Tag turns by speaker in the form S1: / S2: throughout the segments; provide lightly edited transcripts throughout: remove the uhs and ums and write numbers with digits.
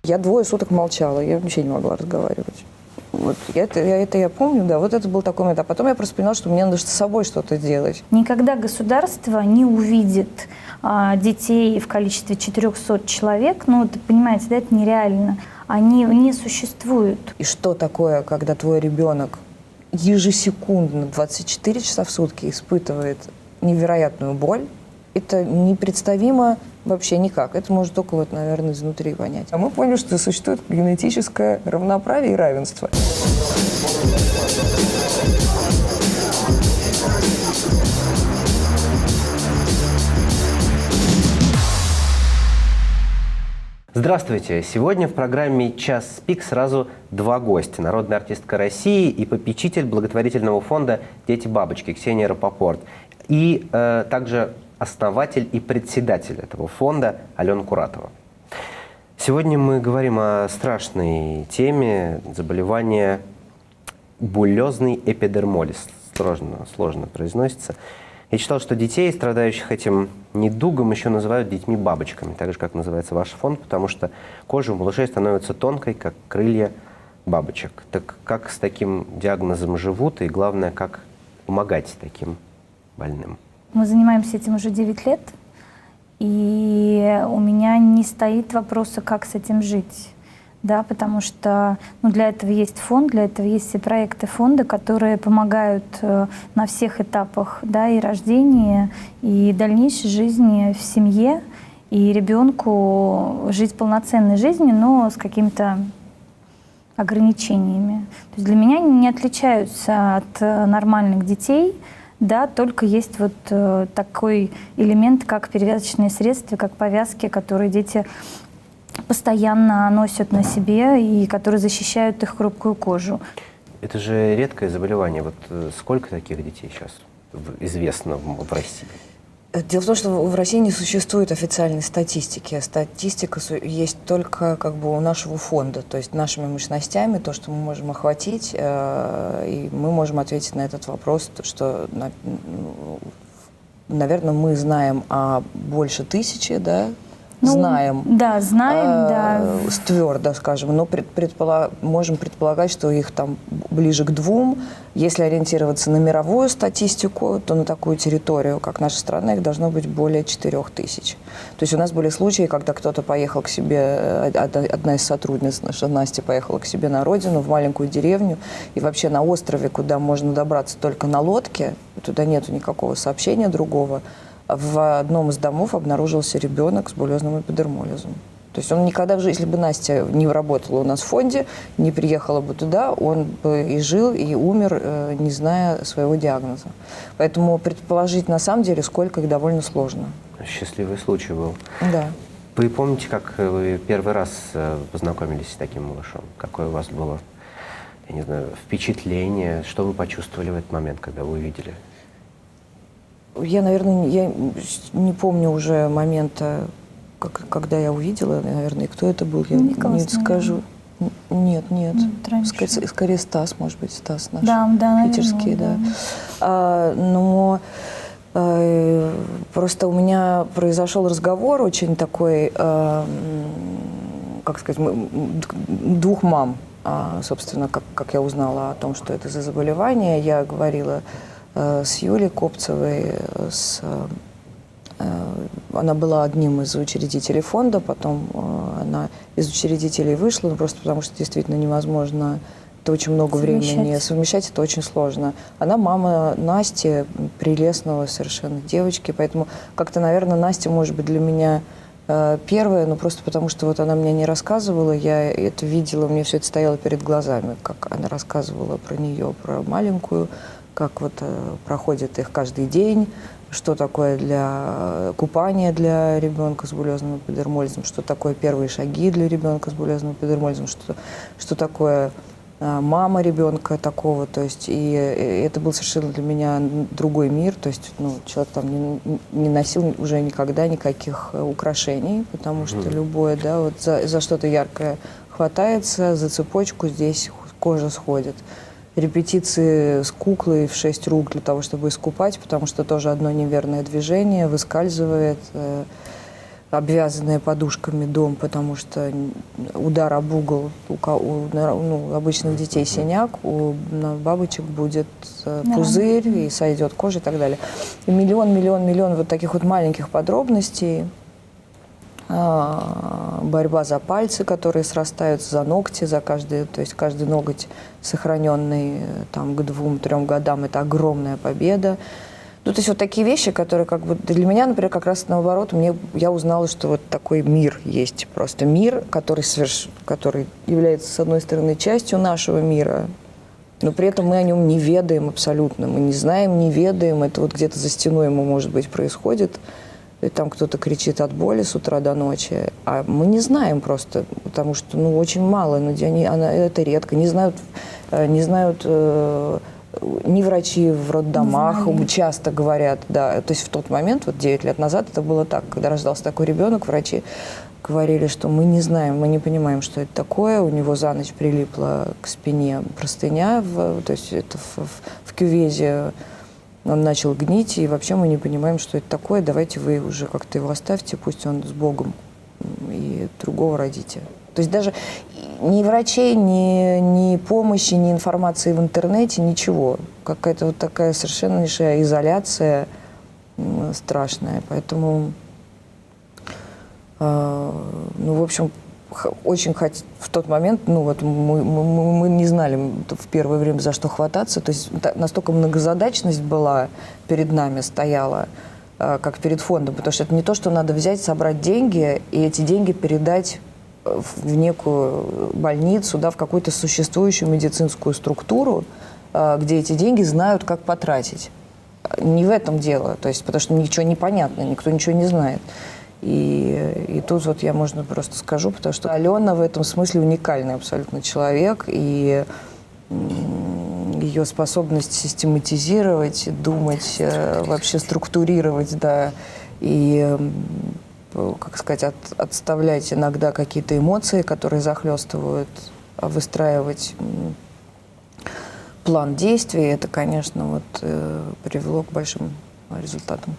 S1: Я 2 суток молчала, я вообще не могла разговаривать. Вот, я помню, да, вот это был такой момент. А потом я просто поняла, что мне надо с собой что-то делать.
S2: Никогда государство не увидит детей в количестве 400 человек, ну, это, понимаете, да, это нереально. Они не существуют.
S1: И что такое, когда твой ребенок ежесекундно, 24 часа в сутки испытывает невероятную боль? Это непредставимо вообще никак. Это можно только, вот, наверное, изнутри понять. А мы поняли, что существует генетическое равноправие и равенство.
S3: Здравствуйте! Сегодня в программе «Час пик» сразу 2 гостя. Народная артистка России и попечитель благотворительного фонда «Дети-бабочки» Ксения Рапопорт. И также основатель и председатель этого фонда Алена Куратова. Сегодня мы говорим о страшной теме заболевания буллезный эпидермолиз. Сложно произносится. Я читал, что детей, страдающих этим недугом, еще называют детьми-бабочками, так же, как называется ваш фонд, потому что кожа у малышей становится тонкой, как крылья бабочек. Так как с таким диагнозом живут, и главное, как помогать таким больным?
S2: Мы занимаемся этим уже 9 лет, и у меня не стоит вопроса, как с этим жить. Да, потому что для этого есть фонд, для этого есть все проекты фонда, которые помогают на всех этапах, да, и рождения, и дальнейшей жизни в семье, и ребенку жить полноценной жизнью, но с какими-то ограничениями. То есть для меня они не отличаются от нормальных детей, да, только есть вот такой элемент, как перевязочные средства, как повязки, которые дети постоянно носят на себе и которые защищают их хрупкую кожу.
S3: Это же редкое заболевание. Вот сколько таких детей сейчас известно в России?
S1: Дело в том, что в России не существует официальной статистики. Статистика есть только как бы у нашего фонда, то есть нашими мощностями, то, что мы можем охватить, и мы можем ответить на этот вопрос, что, наверное, мы знаем о больше 1000, да? Знаем.
S2: Да, знаем, да.
S1: Твердо, скажем, но можем предполагать, что их там ближе к 2. Если ориентироваться на мировую статистику, то на такую территорию, как наша страна, их должно быть более 4000. То есть у нас были случаи, когда кто-то поехал к себе, одна из сотрудниц, наша Настя, поехала к себе на родину, в маленькую деревню, и вообще на острове, куда можно добраться только на лодке, туда нету никакого сообщения другого, в одном из домов обнаружился ребенок с буллезным эпидермолизом. То есть он никогда в жизни, если бы Настя не работала у нас в фонде, не приехала бы туда, он бы и жил, и умер, не зная своего диагноза. Поэтому предположить на самом деле, сколько их, довольно сложно.
S3: Счастливый случай был.
S1: Да.
S3: Вы помните, как вы первый раз познакомились с таким малышом? Какое у вас было, я не знаю, впечатление? Что вы почувствовали в этот момент, когда вы увидели?
S1: Я, наверное, не помню уже момента, когда я увидела, наверное, кто это был, я не скажу. Нет. Скорее Стас, может быть, Стас наш, питерский, да. Но просто у меня произошел разговор очень такой, как сказать, 2 мам, собственно, как я узнала о том, что это за заболевание. Я говорила с Юлей Копцевой, она была одним из учредителей фонда, потом она из учредителей вышла, просто потому что действительно невозможно, это очень много времени совмещать, это очень сложно. Она мама Насти, прелестного совершенно девочки, поэтому как-то, наверное, Настя, может быть, для меня первая, но просто потому что вот она мне не рассказывала, я это видела, мне все это стояло перед глазами, как она рассказывала про нее, про маленькую, как вот проходит их каждый день, что такое для купания для ребенка с буллезным эпидермолизом, что такое первые шаги для ребенка с буллезным эпидермолизом, что такое мама ребенка такого, то есть и это был совершенно для меня другой мир, то есть человек там не носил уже никогда никаких украшений, потому что любое, да, вот за что-то яркое хватается, за цепочку здесь кожа сходит. Репетиции с куклой в 6 рук для того, чтобы искупать, потому что тоже одно неверное движение выскальзывает. обвязанные подушками дом, потому что удар об угол у обычных детей синяк, у бабочек будет пузырь и сойдет кожа и так далее. И миллион вот таких вот маленьких подробностей. Борьба за пальцы, которые срастаются, за ногти, то есть каждый ноготь, сохраненный там, к 2-3 годам, это огромная победа. Ну, то есть вот такие вещи, которые как бы для меня, например, как раз наоборот, я узнала, что вот такой мир есть. Просто мир, который является, с одной стороны, частью нашего мира, но при этом мы о нем не ведаем абсолютно. Мы не знаем, не ведаем. Это вот где-то за стеной ему, может быть, происходит. И там кто-то кричит от боли с утра до ночи. А мы не знаем просто, потому что очень мало. Это редко. Не знают ни врачи в роддомах, часто говорят, да. То есть в тот момент, вот 9 лет назад, это было так. Когда рождался такой ребенок, врачи говорили, что мы не знаем, мы не понимаем, что это такое. У него за ночь прилипла к спине простыня, то есть это в кювезе. Он начал гнить, и вообще мы не понимаем, что это такое. Давайте вы уже как-то его оставьте, пусть он с Богом, и другого родите. То есть даже ни врачей, ни помощи, ни информации в интернете, ничего. Какая-то вот такая совершеннейшая изоляция страшная. Поэтому, в общем, очень в тот момент, мы не знали в первое время, за что хвататься. То есть настолько многозадачность была перед нами, стояла, как перед фондом. Потому что это не то, что надо взять, собрать деньги и эти деньги передать в некую больницу, в какую-то существующую медицинскую структуру, где эти деньги знают, как потратить. Не в этом дело. То есть, потому что ничего не понятно, никто ничего не знает. И тут вот я, можно просто скажу, потому что Алена в этом смысле уникальный абсолютно человек, и ее способность систематизировать, думать, вообще структурировать, да, и, как сказать, отставлять иногда какие-то эмоции, которые захлестывают, выстраивать план действий, это, конечно, привело к большим результатам.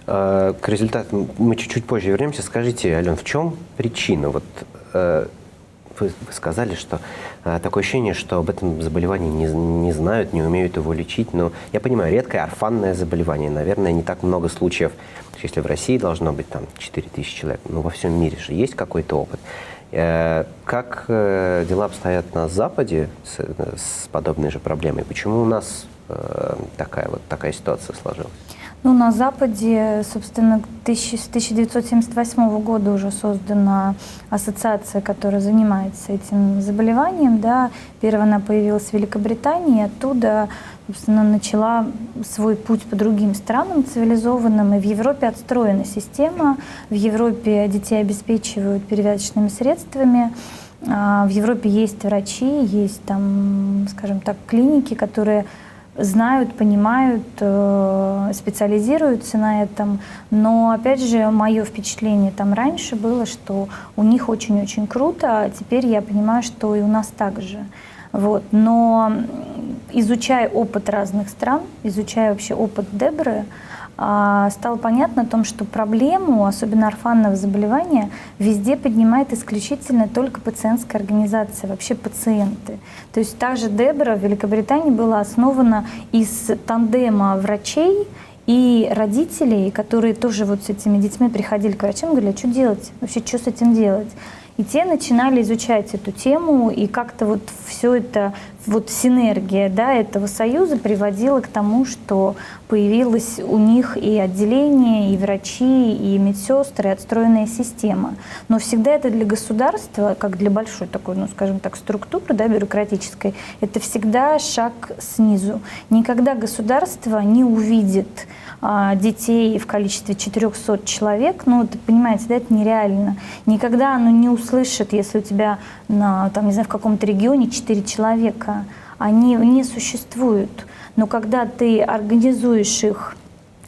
S3: К результатам мы чуть-чуть позже вернемся. Скажите, Ален, в чем причина? Вы сказали, что такое ощущение, что об этом заболевании не знают, не умеют его лечить. Но я понимаю, редкое орфанное заболевание. Наверное, не так много случаев. Если в России должно быть там 4000 человек, во всем мире же есть какой-то опыт. Как дела обстоят на Западе с подобной же проблемой? Почему у нас такая ситуация сложилась?
S2: На Западе, собственно, с 1978 года уже создана ассоциация, которая занимается этим заболеванием. Да. Первая она появилась в Великобритании, оттуда, собственно, начала свой путь по другим странам цивилизованным. И в Европе отстроена система. В Европе детей обеспечивают перевязочными средствами. В Европе есть врачи, есть там, скажем так, клиники, которые знают, понимают, специализируются на этом. Но, опять же, мое впечатление там раньше было, что у них очень-очень круто, а теперь я понимаю, что и у нас так же. Но изучая опыт разных стран, изучая вообще опыт Дебры, стало понятно о том, что проблему, особенно орфанного заболевания, везде поднимает исключительно только пациентская организация, вообще пациенты. То есть та же Дебра в Великобритании была основана из тандема врачей и родителей, которые тоже с этими детьми приходили к врачам и говорили, а что делать, вообще что с этим делать? И те начинали изучать эту тему, и как-то все это, синергия этого союза приводила к тому, что появилось у них и отделение, и врачи, и медсестры, и отстроенная система. Но всегда это для государства, как для большой такой, скажем так, структуры, бюрократической, это всегда шаг снизу. Никогда государство не увидит детей в количестве 400 человек, понимаете, это нереально. Никогда оно не услышит, если у тебя в каком-то регионе 4 человека, они не существуют. Но когда ты организуешь их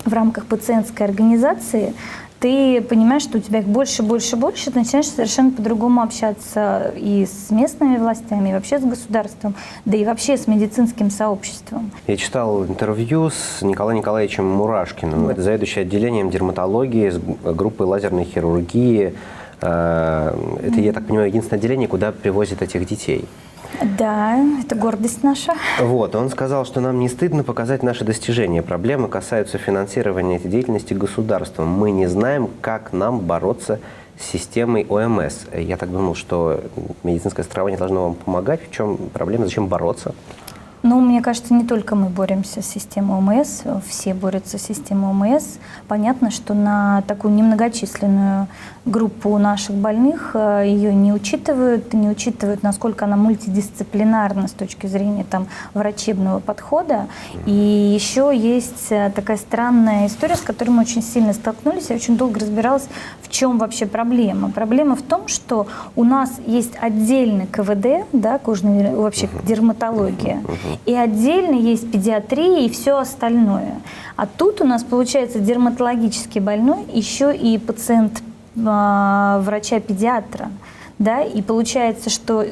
S2: в рамках пациентской организации, ты понимаешь, что у тебя их больше, больше, больше, ты начинаешь совершенно по-другому общаться и с местными властями, и вообще с государством, да и вообще с медицинским сообществом.
S3: Я читал интервью с Николаем Николаевичем Мурашкиным, это заведующий отделением дерматологии с группой лазерной хирургии. Это, я так понимаю, единственное отделение, куда привозят этих детей.
S2: Да, это гордость наша.
S3: Вот, он сказал, что нам не стыдно показать наши достижения. Проблемы касаются финансирования этой деятельности государством. Мы не знаем, как нам бороться с системой ОМС. Я так думал, что медицинское страхование должно вам помогать. В чем проблема? Зачем бороться?
S2: Ну, мне кажется, не только мы боремся с системой ОМС, все борются с системой ОМС. Понятно, что на такую немногочисленную группу наших больных ее не учитывают, насколько она мультидисциплинарна с точки зрения там, врачебного подхода. И еще есть такая странная история, с которой мы очень сильно столкнулись. Я очень долго разбиралась, в чем вообще проблема. Проблема в том, что у нас есть отдельный КВД, да, кожная, вообще дерматология, и отдельно есть педиатрия и все остальное. А тут у нас получается дерматологически больной, еще и пациент врача-педиатра. Да, и получается, что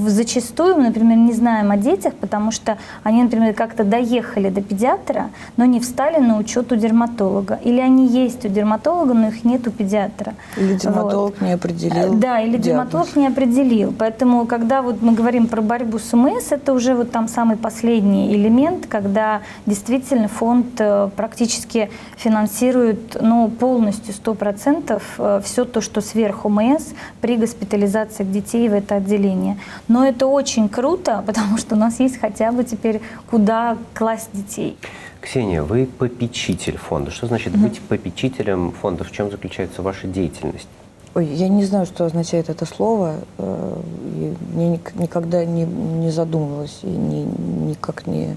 S2: зачастую мы, например, не знаем о детях, потому что они, например, как-то доехали до педиатра, но не встали на учет у дерматолога. Или они есть у дерматолога, но их нет у педиатра.
S1: Или дерматолог не определил.
S2: Да, или дерматолог не определил. Поэтому, когда вот мы говорим про борьбу с ОМС, это уже вот там самый последний элемент, когда действительно фонд практически финансирует полностью 100% все то, что сверх ОМС при госпитализации детей в это отделение. Но это очень круто, потому что у нас есть хотя бы теперь куда класть детей.
S3: Ксения, вы попечитель фонда. Что значит быть попечителем фонда? В чем заключается ваша деятельность?
S1: Ой, я не знаю, что означает это слово. И мне никогда не задумывалась. И никак не...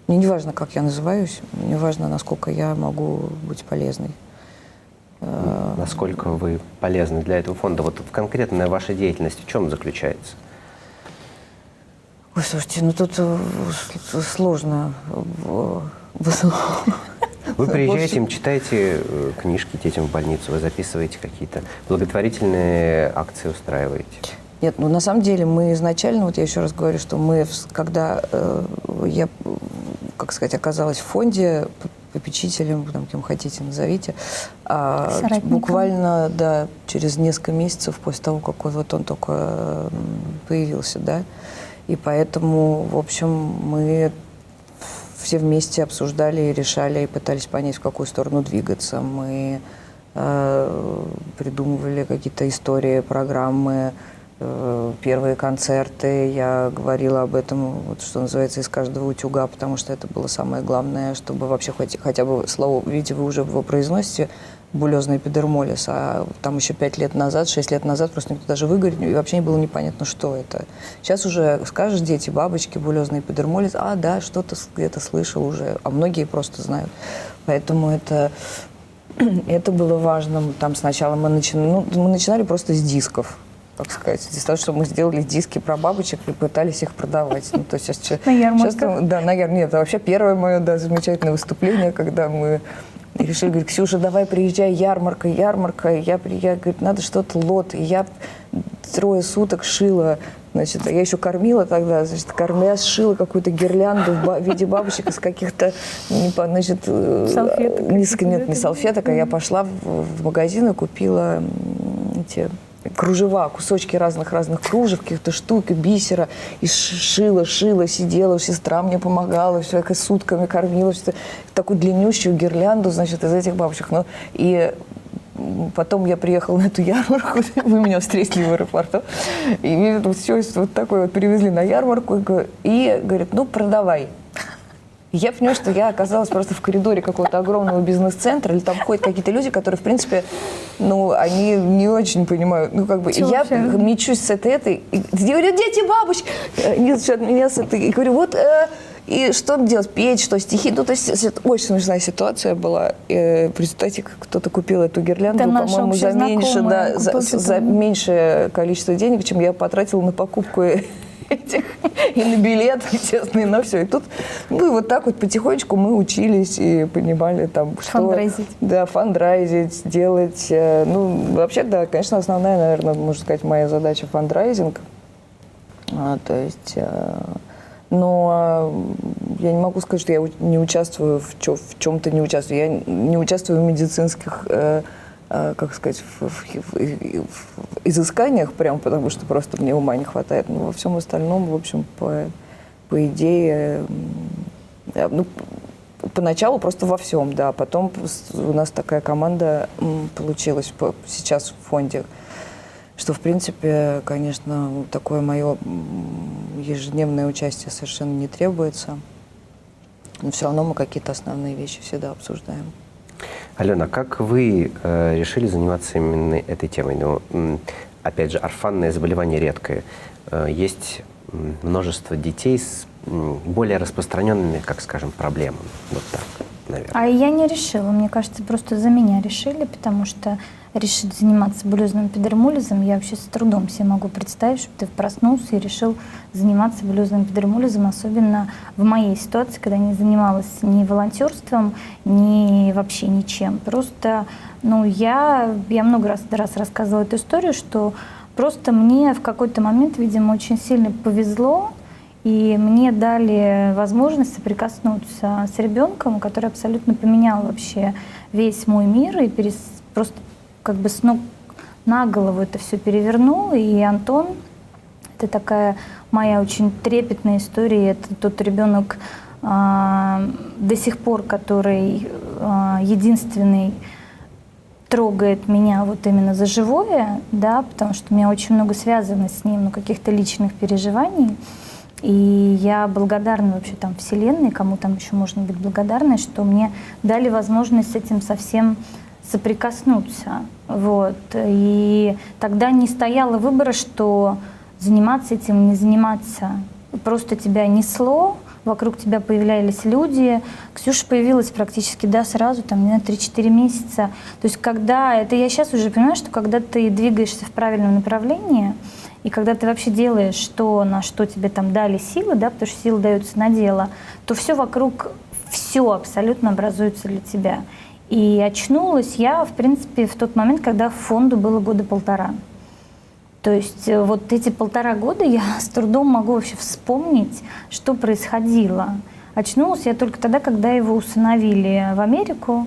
S1: Мне не важно, как я называюсь. Мне важно, насколько я могу быть полезной.
S3: Насколько вы полезны для этого фонда? Вот конкретная ваша деятельность в чем заключается?
S1: Ой, слушайте, тут сложно.
S3: Вы приезжаете, читаете книжки детям в больницу, вы записываете какие-то благотворительные акции, устраиваете?
S1: Нет, на самом деле мы изначально, вот я еще раз говорю, что мы, когда я, оказалась в фонде, попечителем, кем хотите, назовите. Буквально, да, через несколько месяцев после того, как вот он только появился, да. И поэтому, в общем, мы все вместе обсуждали и решали, и пытались понять, в какую сторону двигаться. Мы придумывали какие-то истории, программы, первые концерты. Я говорила об этом, вот, что называется, из каждого утюга, потому что это было самое главное, чтобы вообще хотя бы слово, видите, вы уже его произносите, булезный эпидермолиз, а там еще 5 лет назад, 6 лет назад просто никто даже выговорить, и вообще не было непонятно, что это. Сейчас уже скажешь, дети, бабочки, булезный эпидермолиз, да, что-то где-то слышал уже, а многие просто знают. Поэтому это было важно. Там сначала мы начинали просто с дисков. Так сказать, из-за того, что мы сделали диски про бабочек и пытались их продавать. То есть сейчас,
S2: на ярмарках?
S1: Да, на ярмарках. Нет, это вообще первое мое, да, замечательное выступление, когда мы решили, говорит, Ксюша, давай приезжай, ярмарка. Я, говорит, надо что-то лот. И я 3 суток шила, значит, я еще кормила тогда, значит, я сшила какую-то гирлянду в виде бабочек из каких-то, значит,
S2: салфеток.
S1: Нет, не салфеток, а я пошла в магазин и купила эти кружева, кусочки разных кружев, каких-то штук, бисера, и шила, сидела, сестра мне помогала, все, я сутками кормила, такую длиннющую гирлянду, значит, из этих бабочек. И потом я приехала на эту ярмарку, вы меня встретили в аэропорту, и мне тут все вот такое вот привезли на ярмарку, и говорит, продавай. Я понимаю, что я оказалась просто в коридоре какого-то огромного бизнес-центра, или там ходят какие-то люди, которые, в принципе, они не очень понимают. И я мечусь с этой, и говорят, дети, бабочки, меня с этой, и говорю, и что делать, петь, что, стихи. То есть это очень смешная ситуация была. Представьте, кто-то купил эту гирлянду, по-моему, за меньшее количество денег, чем я потратила на покупку этих, и на билет, естественно, и на все. И тут, ну, и вот так вот потихонечку мы учились и понимали там, что...
S2: Фандрайзить.
S1: Да, фандрайзить, делать. Ну, вообще, да, конечно, основная, наверное, можно сказать, моя задача фандрайзинг. То есть... Но я не могу сказать, что я не участвую в чем-то не участвую. Я не участвую в медицинских, как сказать, в изысканиях, прям потому что просто мне ума не хватает. Но во всем остальном, в общем, по идее, ну, поначалу просто во всем, да. Потом у нас такая команда получилась сейчас в фонде, что, в принципе, конечно, такое мое ежедневное участие совершенно не требуется. Но все равно мы какие-то основные вещи всегда обсуждаем.
S3: Алена, как вы решили заниматься именно этой темой? Ну, опять же, орфанное заболевание редкое. Есть множество детей с более распространенными, как скажем, проблемами. Вот так, наверное.
S2: А я не решила. Мне кажется, просто за меня решили, потому что решить заниматься булезным эпидермолизом, я вообще с трудом себе могу представить, чтобы ты проснулся и решил заниматься булезным эпидермолизом, особенно в моей ситуации, когда не занималась ни волонтерством, ни вообще ничем. Просто, ну, я много раз рассказывала эту историю, что просто мне в какой-то момент, видимо, очень сильно повезло, и мне дали возможность соприкоснуться с ребенком, который абсолютно поменял вообще весь мой мир и просто как бы с ног на голову это все перевернул. И Антон, это такая моя очень трепетная история. Это тот ребенок до сих пор, который единственный трогает меня вот именно за живое, да, потому что у меня очень много связано с ним, ну, каких-то личных переживаний. И я благодарна вообще там Вселенной, кому там еще можно быть благодарной, что мне дали возможность с этим совсем соприкоснуться. Вот. И тогда не стояло выбора, что заниматься этим, не заниматься. Просто тебя несло, вокруг тебя появлялись люди. Ксюша появилась практически, да, сразу, там, не знаю, 3-4 месяца. То есть когда, это я сейчас уже понимаю, что когда ты двигаешься в правильном направлении, и когда ты вообще делаешь то, на что тебе там дали силы, да, потому что силы даются на дело, то все вокруг, все абсолютно образуется для тебя. И очнулась я, в принципе, в тот момент, когда фонду было 1.5 года. То есть вот эти 1.5 года я с трудом могу вообще вспомнить, что происходило. Очнулась я только тогда, когда его усыновили в Америку.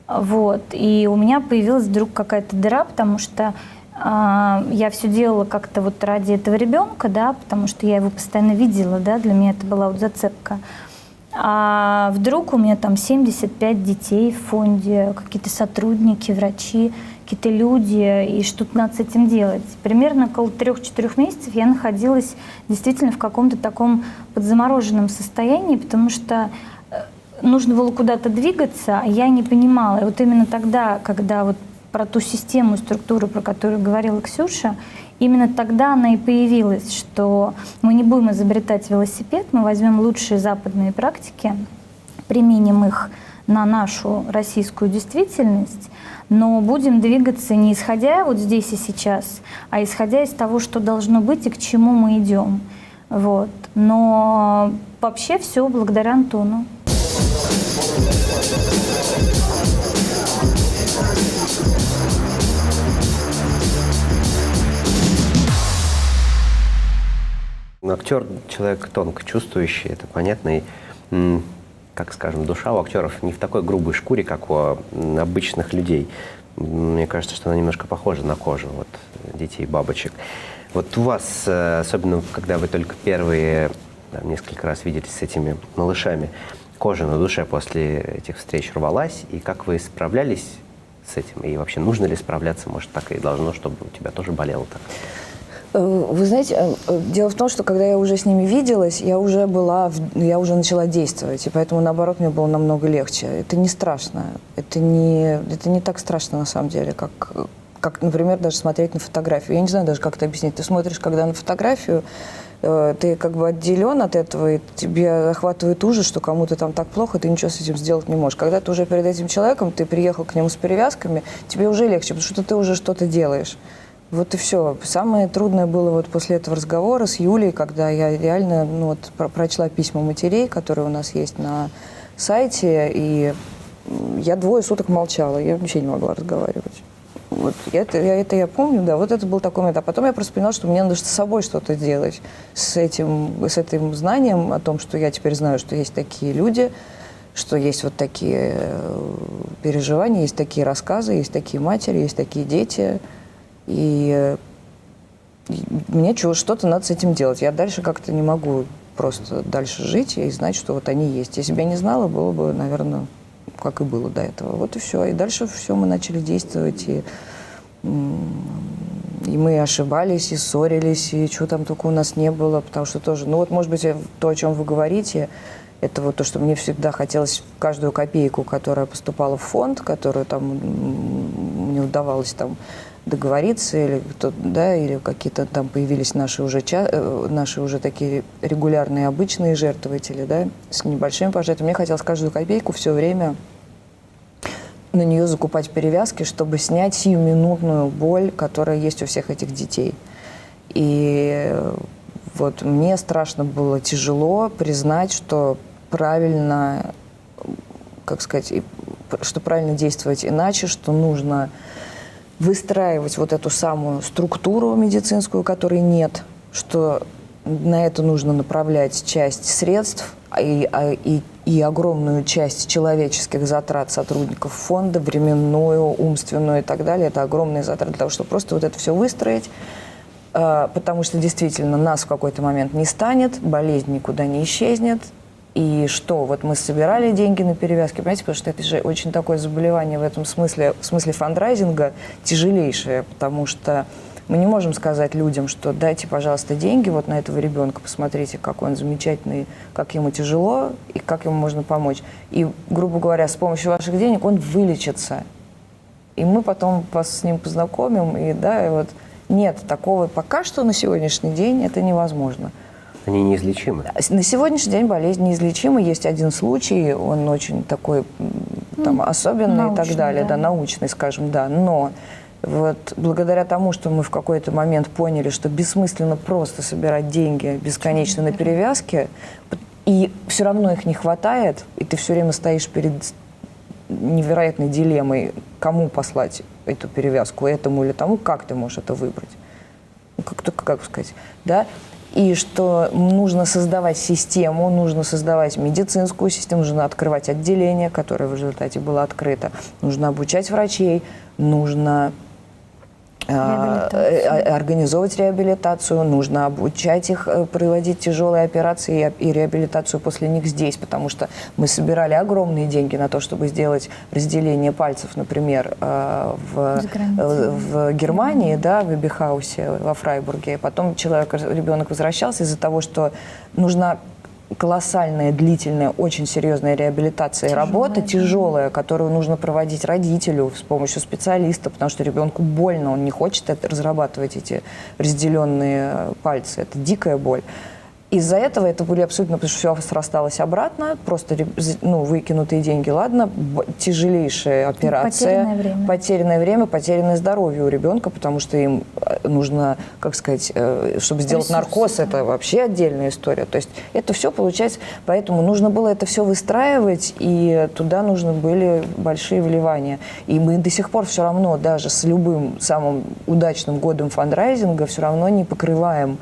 S2: Вот. И у меня появилась вдруг какая-то дыра, потому что я все делала как-то вот ради этого ребенка, да, потому что я его постоянно видела, да, для меня это была вот зацепка. А вдруг у меня там 75 детей в фонде, какие-то сотрудники, врачи, какие-то люди, и что-то надо с этим делать. Примерно около 3-4 месяцев я находилась действительно в каком-то таком подзамороженном состоянии, потому что нужно было куда-то двигаться, а я не понимала. И вот именно тогда, когда вот про ту систему, структуру, про которую говорила Ксюша, именно тогда она и появилась, что мы не будем изобретать велосипед, мы возьмем лучшие западные практики, применим их на нашу российскую действительность, но будем двигаться не исходя вот здесь и сейчас, а исходя из того, что должно быть и к чему мы идем. Вот. Но вообще все благодаря Антону.
S3: Актер – человек тонко чувствующий, это понятно. И, как скажем, душа у актеров не в такой грубой шкуре, как у обычных людей. Мне кажется, что она немножко похожа на кожу вот, детей, бабочек. Вот у вас, особенно когда вы только первые несколько раз виделись с этими малышами, кожа на душе после этих встреч рвалась, и как вы справлялись с этим? И вообще нужно ли справляться? Может, так и должно, чтобы у тебя тоже болело так?
S1: Вы знаете, дело в том, что когда я уже с ними виделась, я уже начала действовать, и поэтому, наоборот, мне было намного легче. Это не страшно, это не так страшно на самом деле, как, например, даже смотреть на фотографию. Я не знаю даже, как это объяснить. Ты смотришь, когда на фотографию, ты как бы отделен от этого, и тебе охватывает ужас, что кому-то там так плохо, ты ничего с этим сделать не можешь. Когда ты уже перед этим человеком, ты приехал к нему с перевязками, тебе уже легче, потому что ты уже что-то делаешь. Вот и все. Самое трудное было вот после этого разговора с Юлей, когда я реально прочла письма матерей, которые у нас есть на сайте, и я 2 суток молчала, я вообще не могла разговаривать. Вот я помню, да, вот это был такой момент. А потом я просто поняла, что мне надо с собой что-то делать, с этим знанием о том, что я теперь знаю, что есть такие люди, что есть вот такие переживания, есть такие рассказы, есть такие матери, есть такие дети. И мне что-то надо с этим делать. Я дальше как-то не могу просто дальше жить и знать, что вот они есть. Если бы я не знала, было бы, наверное, как и было до этого. Вот и все. И дальше все, мы начали действовать. И мы ошибались, и ссорились, и чего там только у нас не было. Потому что тоже, может быть, то, о чем вы говорите, это вот то, что мне всегда хотелось каждую копейку, которая поступала в фонд, которую там мне удавалось там договориться, или какие-то там появились наши уже такие регулярные обычные жертвователи, да, с небольшими пожертвованиями. Мне хотелось каждую копейку все время на нее закупать перевязки, чтобы снять сиюминутную боль, которая есть у всех этих детей. И вот мне страшно было тяжело признать, что правильно, что правильно действовать иначе, что нужно выстраивать вот эту самую структуру медицинскую, которой нет, что на это нужно направлять часть средств и огромную часть человеческих затрат сотрудников фонда, временную, умственную и так далее. Это огромные затраты для того, чтобы просто вот это все выстроить, потому что действительно нас в какой-то момент не станет, болезнь никуда не исчезнет. И что, вот мы собирали деньги на перевязки, понимаете, потому что это же очень такое заболевание в этом смысле, в смысле фандрайзинга, тяжелейшее, потому что мы не можем сказать людям, что дайте, пожалуйста, деньги вот на этого ребенка, посмотрите, какой он замечательный, как ему тяжело и как ему можно помочь. И, грубо говоря, с помощью ваших денег он вылечится. И мы потом вас с ним познакомим, и вот нет такого, пока что на сегодняшний день это невозможно.
S3: Они неизлечимы.
S1: На сегодняшний день болезнь неизлечима. Есть один случай, он очень такой особенный научный, и так далее, да, научный, скажем, да. Но вот благодаря тому, что мы в какой-то момент поняли, что бессмысленно просто собирать деньги бесконечно на перевязки, и все равно их не хватает, и ты все время стоишь перед невероятной дилеммой, кому послать эту перевязку, этому или тому, как ты можешь это выбрать. Как сказать, да? И что нужно создавать систему, нужно создавать медицинскую систему, нужно открывать отделение, которое в результате было открыто, нужно обучать врачей, нужно организовывать реабилитацию, нужно обучать их проводить тяжелые операции и реабилитацию после них здесь, потому что мы собирали огромные деньги на то, чтобы сделать разделение пальцев, например, в Германии, да, в Эбихаусе, во Фрайбурге. Потом ребенок возвращался из-за того, что нужна колоссальная, длительная, очень серьезная реабилитация и работа, тяжелая, которую нужно проводить родителю с помощью специалиста, потому что ребенку больно, он не хочет разрабатывать эти разделенные пальцы. Это дикая боль. Из-за этого это были абсолютно, потому что все срасталось обратно, просто выкинутые деньги, ладно, тяжелейшая операция, потерянное время, потерянное здоровье у ребенка, потому что им нужно, чтобы сделать наркоз, это вообще отдельная история. То есть это все получается, поэтому нужно было это все выстраивать, и туда нужны были большие вливания. И мы до сих пор все равно, даже с любым самым удачным годом фандрайзинга, все равно не покрываем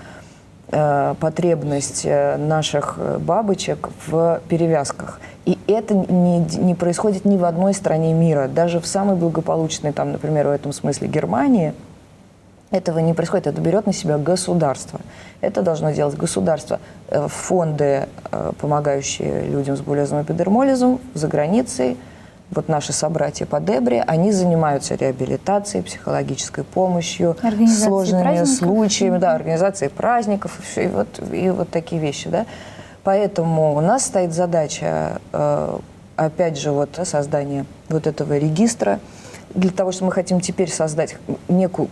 S1: потребность наших бабочек в перевязках. И это не происходит ни в одной стране мира. Даже в самой благополучной, например, в этом смысле Германии, этого не происходит. Это берет на себя государство. Это должно делать государство. Фонды, помогающие людям с булезом и эпидермолизом за границей, вот наши собратья по Дебре, они занимаются реабилитацией, психологической помощью, сложными случаями, организацией праздников и вот такие вещи. Да? Поэтому у нас стоит задача, опять же, создание вот этого регистра, для того, что мы хотим теперь создать некую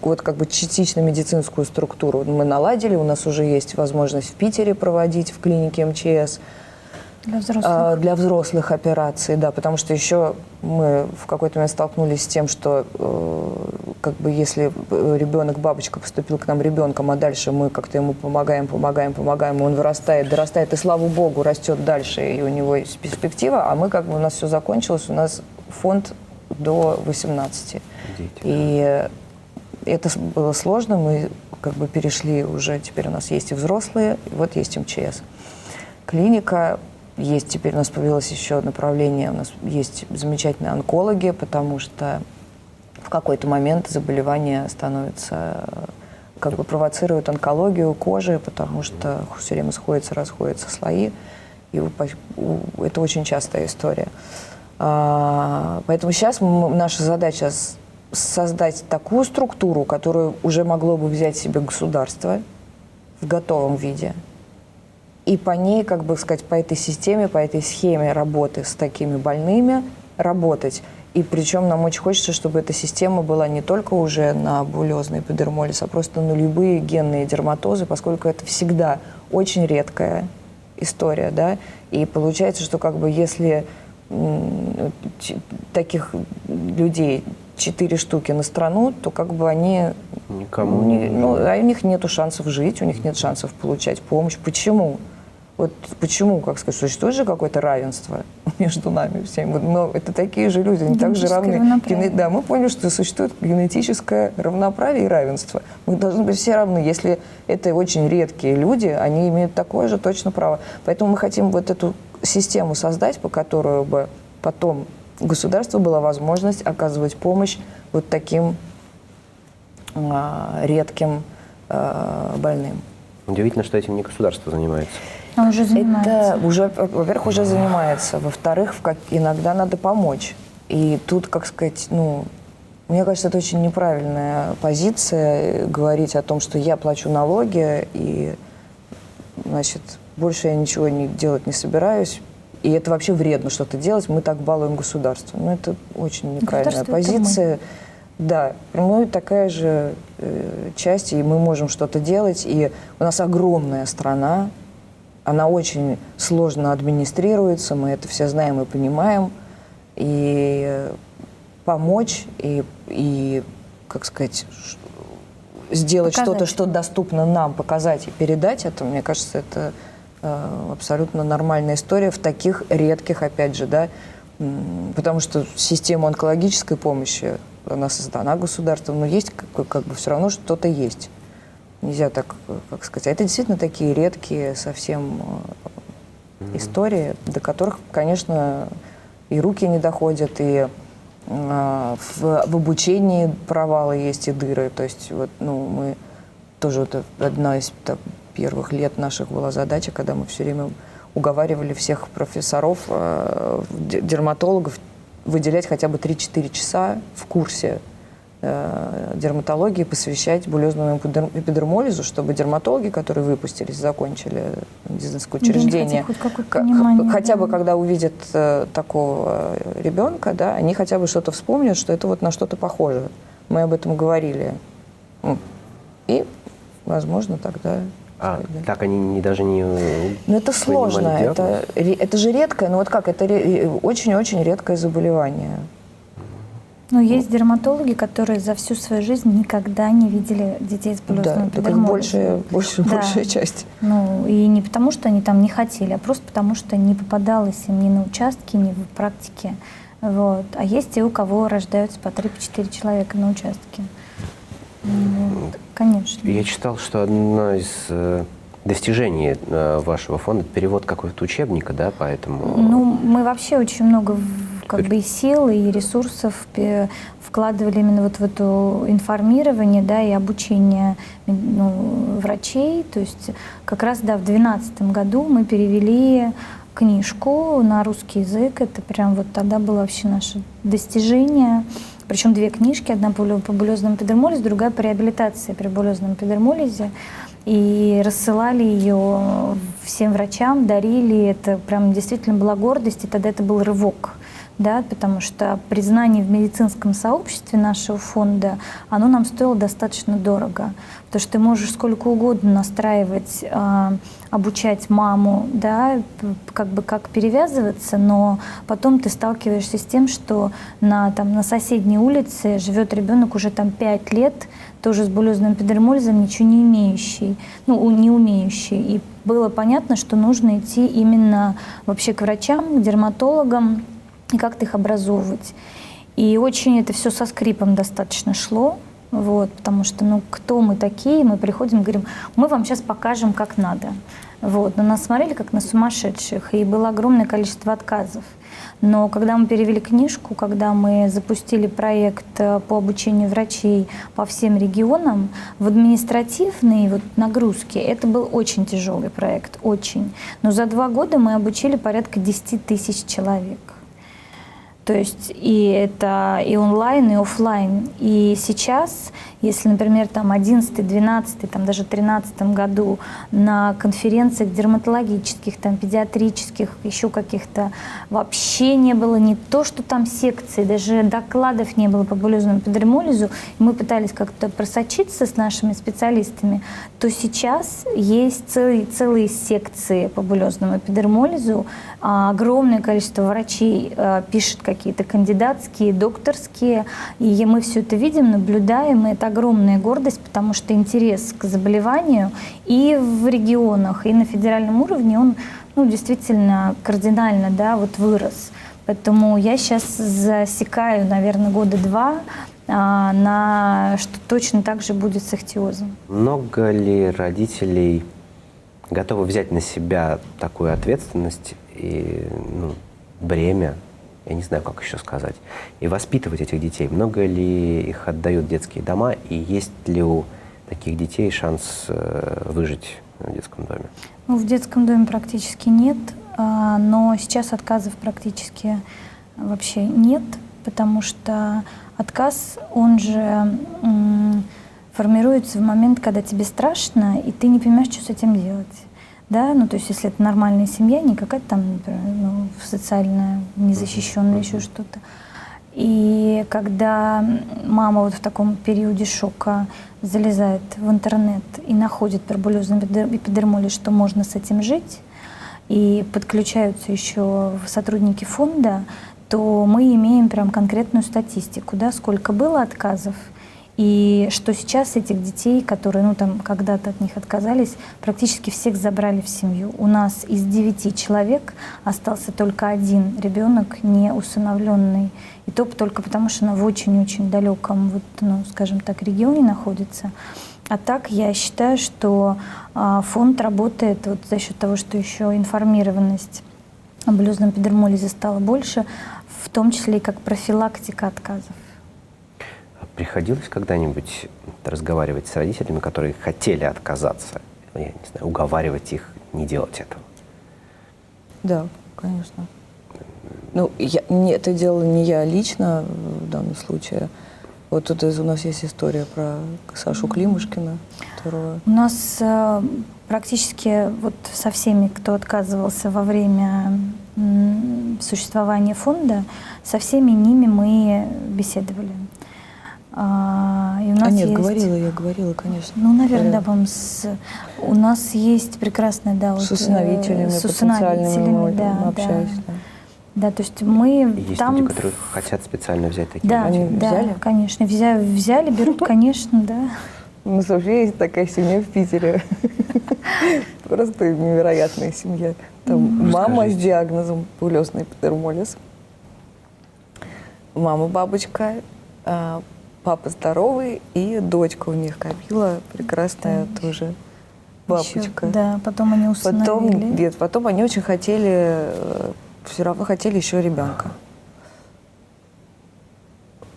S1: частично медицинскую структуру. Мы наладили, у нас уже есть возможность в Питере проводить в клинике МЧС, для взрослых операций, да, потому что еще мы в какой-то момент столкнулись с тем, что как бы если ребенок, бабочка поступил к нам ребенком, а дальше мы как-то ему помогаем, и он вырастает, дорастает, и слава богу, растет дальше, и у него есть перспектива, а мы как бы, у нас все закончилось, у нас фонд до 18. И это было сложно, мы как бы перешли уже, теперь у нас есть и взрослые, и вот есть МЧС. Клиника, есть теперь у нас появилось еще направление, у нас есть замечательные онкологи, потому что в какой-то момент заболевание становится, как бы провоцирует онкологию кожи, потому что все время расходятся слои, и это очень частая история. Поэтому сейчас наша задача создать такую структуру, которую уже могло бы взять себе государство в готовом виде, и по ней, как бы сказать, по этой системе, по этой схеме работы с такими больными работать. И причем нам очень хочется, чтобы эта система была не только уже на булезный эпидермолиз, а просто на любые генные дерматозы, поскольку это всегда очень редкая история, да. И получается, что как бы если таких людей 4 штуки на страну, то как бы они...
S3: Никому не...
S1: у них нет шансов жить, у них нет шансов получать помощь. Почему? Вот почему, как сказать, существует же какое-то равенство между нами всеми? Но это такие же люди, они так же равны. Да, мы поняли, что существует генетическое равноправие и равенство. Мы должны быть все равны. Если это очень редкие люди, они имеют такое же точно право. Поэтому мы хотим вот эту систему создать, по которой бы потом у государства была возможность оказывать помощь вот таким редким больным.
S3: Удивительно, что этим не государство занимается.
S2: Он уже занимается.
S1: Это уже, во-первых, уже занимается. Во-вторых, иногда надо помочь. И тут, как сказать, мне кажется, это очень неправильная позиция говорить о том, что я плачу налоги, и, значит, больше я ничего делать не собираюсь. И это вообще вредно что-то делать, мы так балуем государство. Это очень неправильная позиция. Да, мы такая же часть, и мы можем что-то делать. И у нас огромная страна, она очень сложно администрируется, мы это все знаем и понимаем. И помочь, и как сказать, сделать что-то, что доступно нам, показать и передать это, мне кажется, это абсолютно нормальная история в таких редких, опять же, да, потому что система онкологической помощи, она создана государством, но есть как бы все равно что-то есть. Нельзя так, как сказать. А это действительно такие редкие совсем истории, до которых, конечно, и руки не доходят, и в обучении провалы есть, и дыры. То есть вот, мы тоже одна из первых лет наших была задача, когда мы все время уговаривали всех профессоров, дерматологов выделять хотя бы 3-4 часа в курсе дерматологии посвящать булезному эпидермолизу, чтобы дерматологи, которые выпустились, закончили медицинское учреждение, хотя бы когда увидят такого ребенка, да, они хотя бы что-то вспомнят, что это вот на что-то похоже. Мы об этом говорили. И, возможно, тогда...
S3: так они даже не...
S1: это сложно, это же редкое, это очень-очень редкое заболевание.
S2: Но есть дерматологи, которые за всю свою жизнь никогда не видели детей с булезным эпидермолизом.
S1: Большая часть.
S2: И не потому, что они там не хотели, а просто потому, что не попадалось им ни на участке, ни в практике. Вот. А есть те, у кого рождаются по 3-4 человека на участке. Конечно.
S3: Я читал, что одно из достижений вашего фонда — это перевод какого-то учебника, да, поэтому...
S2: Мы вообще очень много и сил, и ресурсов вкладывали именно в это информирование, да, и обучение врачей. То есть как раз, в 2012 году мы перевели книжку на русский язык. Это прям тогда было вообще наше достижение. Причем 2 книжки, одна по булезному эпидермолизу, другая по реабилитации при булезном эпидермолизе. И рассылали ее всем врачам, дарили. Это прям действительно была гордость, и тогда это был рывок. да, потому что признание в медицинском сообществе нашего фонда, оно нам стоило достаточно дорого. Потому что ты можешь сколько угодно настраивать, обучать маму, да, как бы как перевязываться, но потом ты сталкиваешься с тем, что на соседней улице живет ребенок уже 5 лет, тоже с булезным эпидермолизом, ничего не имеющий, не умеющий. И было понятно, что нужно идти именно вообще к врачам, к дерматологам и как-то их образовывать. И очень это все со скрипом достаточно шло. Вот, потому что, кто мы такие? Мы приходим и говорим, мы вам сейчас покажем, как надо. Вот, но нас смотрели как на сумасшедших, и было огромное количество отказов. Но когда мы перевели книжку, когда мы запустили проект по обучению врачей по всем регионам, в административной нагрузке это был очень тяжелый проект, очень. Но за 2 года мы обучили порядка 10 тысяч человек. То есть и это и онлайн, и офлайн. И сейчас, если, например, 11, 12, даже 13 году на конференциях дерматологических, педиатрических, еще каких-то вообще не было не то, что там секций, даже докладов не было по булезному эпидермолизу, и мы пытались как-то просочиться с нашими специалистами, то сейчас есть целые секции по булезному эпидермолизу, огромное количество врачей пишет какие-то кандидатские, докторские, и мы все это видим, наблюдаем, и это огромная гордость, потому что интерес к заболеванию и в регионах, и на федеральном уровне, он действительно кардинально вырос. Поэтому я сейчас засекаю, наверное, 2 года на что точно так же будет с ихтиозом.
S3: Много ли родителей готовы взять на себя такую ответственность и бремя, я не знаю, как еще сказать, и воспитывать этих детей? Много ли их отдают в детские дома, и есть ли у таких детей шанс выжить в детском доме?
S2: В детском доме практически нет, но сейчас отказов практически вообще нет, потому что отказ, он же формируется в момент, когда тебе страшно, и ты не понимаешь, что с этим делать. Да, то есть если это нормальная семья, не какая-то например, социально незащищенная, еще что-то. И когда мама в таком периоде шока залезает в интернет и находит про булезный эпидермолиз, что можно с этим жить, и подключаются еще сотрудники фонда, то мы имеем прям конкретную статистику, сколько было отказов, и что сейчас этих детей, которые когда-то от них отказались, практически всех забрали в семью. У нас из 9 человек остался только 1 ребенок не усыновленный. И то только потому, что она в очень-очень далеком, скажем так, регионе находится. А так я считаю, что фонд работает за счет того, что еще информированность о булезном эпидермолизе стала больше, в том числе и как профилактика отказов.
S3: Приходилось когда-нибудь разговаривать с родителями, которые хотели отказаться, я не знаю, уговаривать их не делать этого?
S1: Да, конечно. Это делала не я лично в данном случае. Вот тут у нас есть история про Сашу Климушкина, которого...
S2: У нас практически со всеми, кто отказывался во время существования фонда, со всеми ними мы беседовали. И у нас
S1: нет,
S2: есть...
S1: я говорила, конечно.
S2: Наверное, у нас есть прекрасная,
S1: с усыновителями, потенциальными,
S2: да,
S1: общаюсь.
S2: Да, то есть мы
S3: есть
S2: там...
S3: люди, которые хотят специально взять такие
S2: детей.
S1: Они взяли?
S2: Да, конечно. Взяли, берут, конечно, да.
S1: У нас вообще есть такая семья в Питере. Просто невероятная семья. Там мама с диагнозом булезный эпидермолиз. Мама бабочка, папа здоровый, и дочка у них Камила, прекрасная тоже бабочка.
S2: Еще, да, потом они усыновили.
S1: Потом они очень хотели, все равно хотели еще ребенка.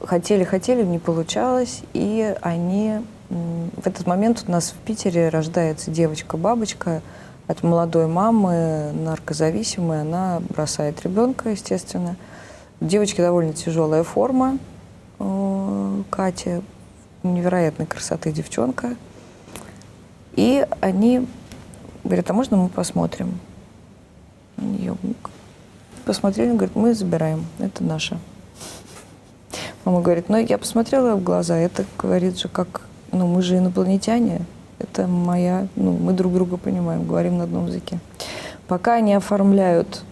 S1: Хотели, не получалось, и они... В этот момент у нас в Питере рождается девочка-бабочка от молодой мамы, наркозависимой, она бросает ребенка, естественно. У девочки довольно тяжелая форма, Катя, невероятной красоты девчонка. И они говорят, а можно мы посмотрим на нее? посмотрели, говорит, мы забираем, это наше. Мама говорит, ну, я посмотрела в глаза, это, говорит же, как, ну, мы же инопланетяне, это моя, ну, мы друг друга понимаем, говорим на одном языке. Пока они оформляют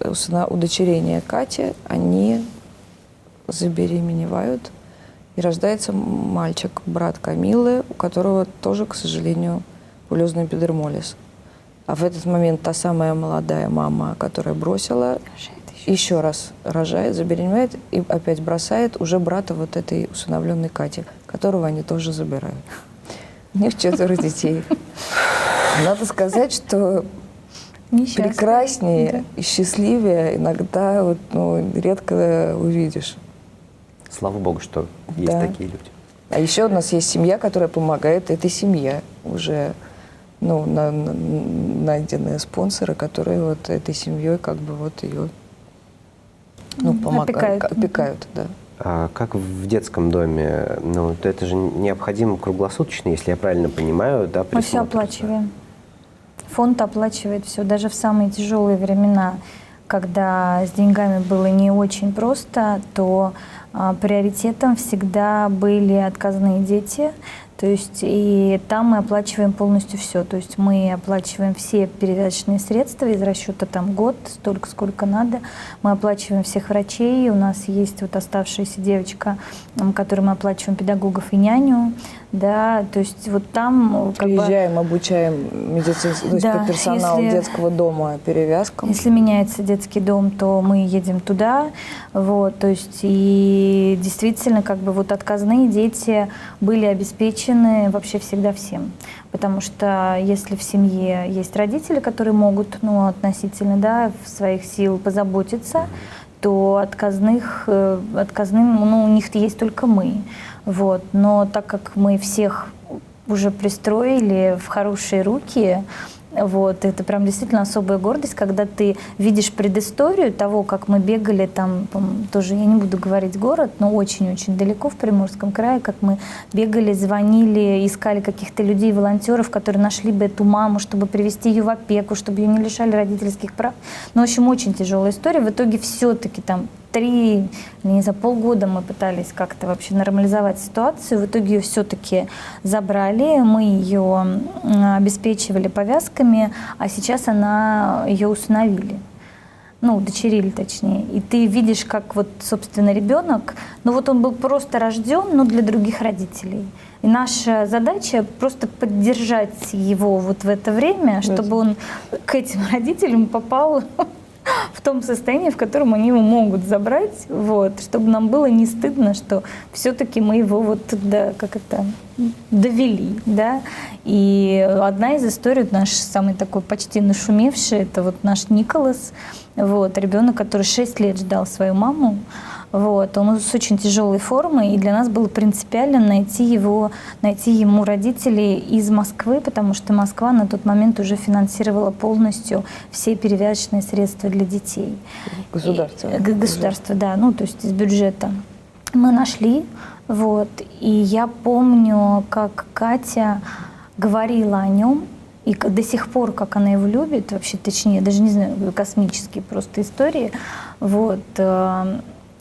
S1: удочерение Кати, они забеременевают, и рождается мальчик, брат Камилы, у которого тоже, к сожалению, булезный эпидермолиз. А в этот момент та самая молодая мама, которая бросила, еще раз рожает, забеременевает и опять бросает уже брата вот этой усыновленной Кати, которого они тоже забирают. У них 4 детей. Надо сказать, что прекраснее и счастливее иногда вот, ну, редко увидишь.
S3: Слава богу, что есть такие люди.
S1: А еще у нас есть семья, которая помогает этой семье. Уже, ну, найденные спонсоры, которые вот этой семьей как бы вот ее, ну, помогают, опекают, да.
S3: А как в детском доме? Ну, это же необходимо круглосуточно, если я правильно понимаю, да?
S2: Мы все оплачиваем. Фонд оплачивает все, даже в самые тяжелые времена, когда с деньгами было не очень просто, то приоритетом всегда были отказные дети. То есть и там мы оплачиваем полностью все. То есть мы оплачиваем все перевязочные средства из расчета там год, столько, сколько надо. Мы оплачиваем всех врачей. У нас есть вот оставшаяся девочка, которой мы оплачиваем педагогов и няню. Да, то есть вот там...
S1: Приезжаем, обучаем медицинский, да, персонал детского дома перевязкам.
S2: Если меняется детский дом, то мы едем туда. Вот, то есть и действительно как бы вот отказные дети были обеспечены вообще всегда всем. Потому что если в семье есть родители, которые могут, ну, относительно, да, в своих сил позаботиться, то отказным, ну, у них есть только мы. Вот. Но так как мы всех уже пристроили в хорошие руки, вот, это прям действительно особая гордость, когда ты видишь предысторию того, как мы бегали там, тоже, я не буду говорить город, но очень-очень далеко в Приморском крае, как мы бегали, звонили, искали каких-то людей, волонтеров, которые нашли бы эту маму, чтобы привести ее в опеку, чтобы ее не лишали родительских прав. Ну, в общем, очень тяжелая история. В итоге все-таки там 3, не знаю, полгода мы пытались как-то вообще нормализовать ситуацию. В итоге ее все-таки забрали, мы ее обеспечивали повязками, а сейчас ее усыновили. Ну, удочерили точнее. И ты видишь, как вот, собственно, ребенок, ну вот он был просто рожден, но для других родителей. И наша задача просто поддержать его вот в это время, чтобы он к этим родителям попал в том состоянии, в котором они его могут забрать, вот, чтобы нам было не стыдно, что все-таки мы его вот туда, как это, довели, да. И одна из историй, наш самый такой почти нашумевший, это вот наш Николас, вот, ребенок, который 6 лет ждал свою маму. Вот, он с очень тяжелой формой, и для нас было принципиально найти ему родителей из Москвы, потому что Москва на тот момент уже финансировала полностью все перевязочные средства для детей. Государство, да, ну то есть из бюджета. Мы нашли, вот, и я помню, как Катя говорила о нем, и до сих пор, как она его любит, вообще, точнее, даже не знаю, космические просто истории, вот.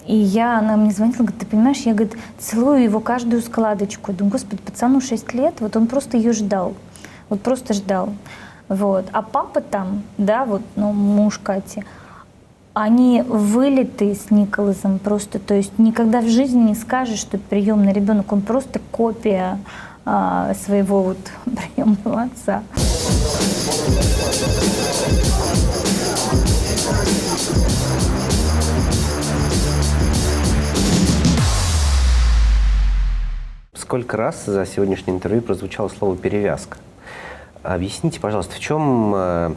S2: И она мне звонила, говорит, ты понимаешь, я, говорит, целую его каждую складочку. Я думаю, господи, пацану 6 лет, вот он просто ее ждал, вот просто ждал. Вот. А папа там, да, вот, ну, муж Кати, они вылитые с Николасом просто, то есть никогда в жизни не скажешь, что это приемный ребенок, он просто копия своего вот приемного отца.
S3: Сколько раз за сегодняшнее интервью прозвучало слово «перевязка»? Объясните, пожалуйста, в чем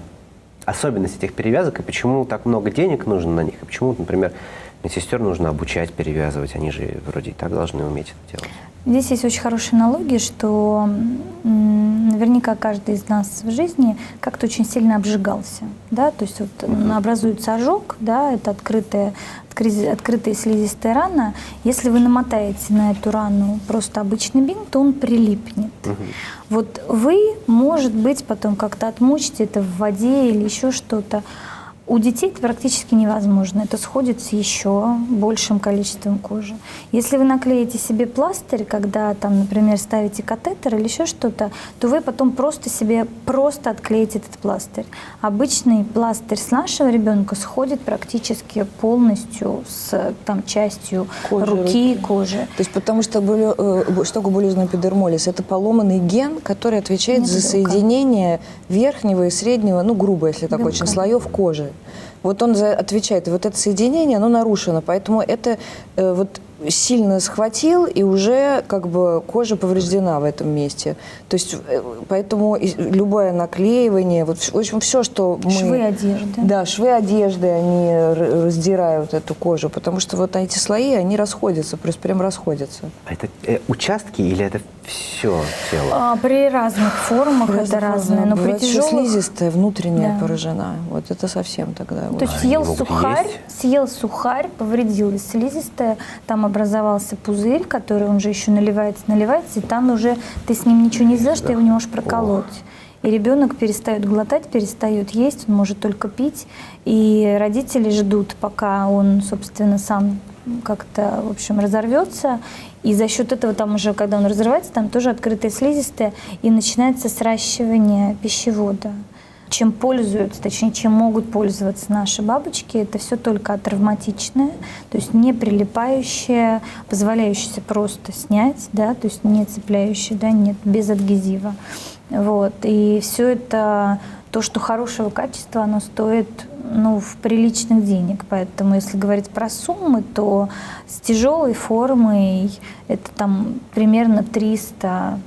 S3: особенность этих перевязок и почему так много денег нужно на них? И почему, например, медсестер нужно обучать перевязывать? Они же вроде и так должны уметь это делать.
S2: Здесь есть очень хорошая аналогия, что наверняка каждый из нас в жизни как-то очень сильно обжигался. Да? То есть вот образуется ожог, да, это открытая слизистая рана. Если вы намотаете на эту рану просто обычный бинт, то он прилипнет. Вот вы, может быть, потом как-то отмочите это в воде или еще что-то. У детей это практически невозможно. Это сходит с еще большим количеством кожи. Если вы наклеите себе пластырь, когда там, например, ставите катетер или еще что-то, то вы потом просто себе отклеите этот пластырь. Обычный пластырь с нашего ребенка сходит практически полностью с там, частью руки и кожи.
S1: То есть потому что стогобулезный эпидермолиз – это поломанный ген, который отвечает за соединение верхнего и среднего, ну грубо, если так очень, слоев кожи. Вот он отвечает, и вот это соединение, оно нарушено, поэтому это вот сильно схватил, и уже как бы кожа повреждена в этом месте. То есть поэтому любое наклеивание, вот, в общем, все, что мы...
S2: Швы одежды. Да,
S1: швы одежды, они раздирают эту кожу, потому что вот эти слои, они расходятся, просто прям расходятся.
S3: Это участки или это все тело?
S2: При разных формах это разное, но при тяжелых...
S1: слизистая внутренняя поражена. Вот это совсем тогда...
S2: То есть съел сухарь, повредилась слизистая, там образовался пузырь, который он же еще наливается, и там уже ты с ним ничего не сделаешь, ты его не можешь проколоть. И ребенок перестает глотать, перестает есть, он может только пить. И родители ждут, пока он, собственно, сам как-то, в общем, разорвется. И за счет этого там уже, когда он разрывается, там тоже открытая слизистая, и начинается сращивание пищевода. Чем пользуются, точнее, чем могут пользоваться наши бабочки, это все только травматичное, то есть не прилипающее, позволяющее просто снять, да, то есть не цепляющее, да, нет, без адгезива. Вот. И все это, то, что хорошего качества, оно стоит, ну, в приличных денег. Поэтому, если говорить про суммы, то с тяжелой формой это там примерно 300-400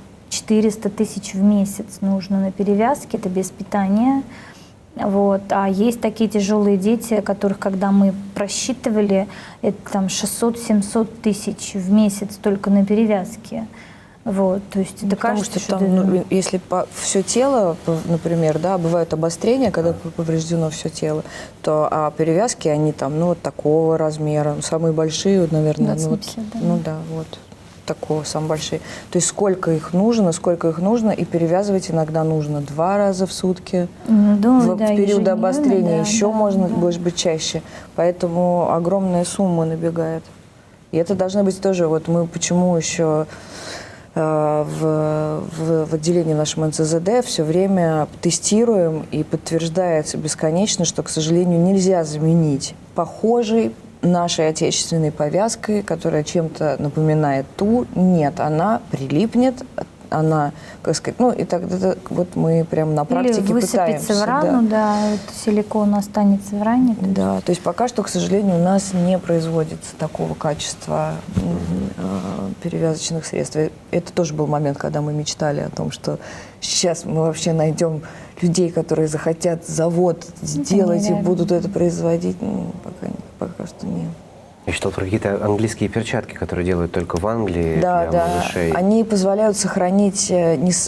S2: тысяч в месяц нужно на перевязке, это без питания. Вот. А есть такие тяжелые дети, которых, когда мы просчитывали, это там 600-700 тысяч в месяц только на перевязке. Вот, то есть это
S1: потому
S2: кажется,
S1: что там, если все тело, например, да, бывают обострения, когда повреждено все тело, то перевязки, они там, ну, вот такого размера, самые большие, наверное,
S2: 20,
S1: ну да, вот такого, самые большие. То есть сколько их нужно, и перевязывать иногда нужно 2 раза в сутки. В период обострения еще можно, может быть, чаще. Поэтому огромная сумма набегает. И это должно быть тоже, вот мы почему еще в отделении нашем НЦЗД все время тестируем и подтверждается бесконечно, что, к сожалению, нельзя заменить похожей нашей отечественной повязкой, которая чем-то напоминает ту. Нет, она прилипнет, она, как сказать, ну и тогда вот мы прям на практике пытаемся.
S2: Или высыпется в рану, да, силикон останется в ране.
S1: Да, то есть пока что, к сожалению, у нас не производится такого качества перевязочных средств. Это тоже был момент, когда мы мечтали о том, что сейчас мы вообще найдем людей, которые захотят завод сделать и будут это производить. Ну, пока что нет.
S3: Я читал про какие-то английские перчатки, которые делают только в Англии
S1: для
S3: малышей.
S1: Они позволяют сохранить,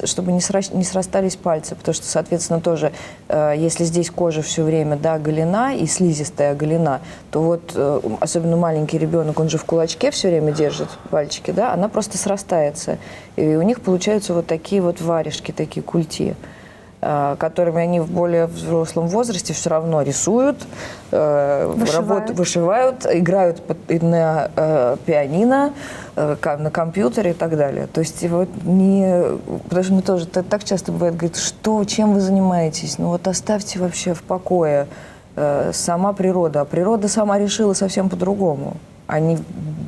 S1: чтобы не срастались пальцы, потому что, соответственно, тоже, если здесь кожа все время, да, оголена и слизистая оголена, то вот, особенно маленький ребенок, он же в кулачке все время держит пальчики, да, она просто срастается. И у них получаются вот такие вот варежки, такие культи, которыми они в более взрослом возрасте все равно рисуют, вышивают, играют на пианино, на компьютере и так далее. То есть вот потому что мне тоже так часто бывает, говорят, чем вы занимаетесь? Ну вот оставьте вообще в покое сама природа. А природа сама решила совсем по-другому. Они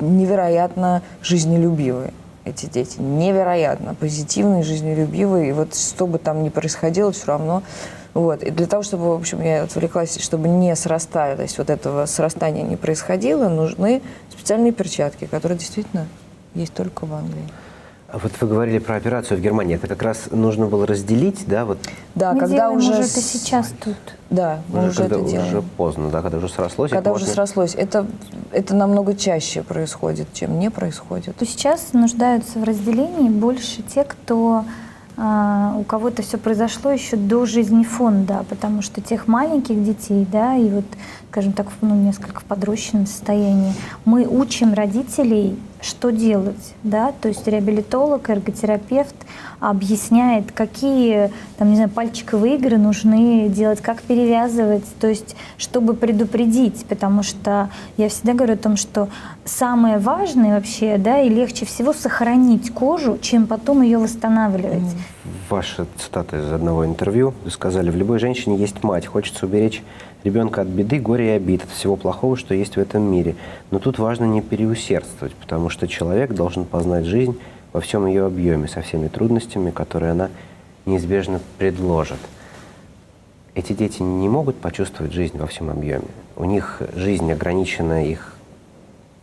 S1: невероятно жизнелюбивые. Эти дети невероятно позитивные, жизнелюбивые, и вот что бы там ни происходило, все равно. Вот. И для того, чтобы, в общем, я отвлеклась, чтобы не срастались, вот этого срастания не происходило, нужны специальные перчатки, которые действительно есть только в Англии.
S3: А вот вы говорили про операцию в Германии. Это как раз нужно было разделить, да? Вот.
S1: Да,
S2: мы
S1: когда
S2: делаем уже это сейчас тут.
S1: Да, мы уже это делаем.
S3: Уже поздно, да, когда уже срослось.
S1: Когда уже срослось. Это намного чаще происходит, чем не происходит.
S2: То сейчас нуждаются в разделении больше те, кто у кого-то все произошло еще до жизни фонда, потому что тех маленьких детей, да, и вот, скажем так, ну, несколько в подрощенном состоянии, мы учим родителей, что делать, да, то есть реабилитолог, эрготерапевт объясняет, какие, там, не знаю, пальчиковые игры нужны делать, как перевязывать, то есть чтобы предупредить, потому что я всегда говорю о том, что самое важное вообще, да, и легче всего сохранить кожу, чем потом ее восстанавливать.
S3: Ваша цитата из одного интервью. Вы сказали: в любой женщине есть мать. Хочется уберечь ребенка от беды, горя и обид, от всего плохого, что есть в этом мире. Но тут важно не переусердствовать, потому что человек должен познать жизнь во всем ее объеме, со всеми трудностями, которые она неизбежно предложит. Эти дети не могут почувствовать жизнь во всем объеме. У них жизнь ограничена, их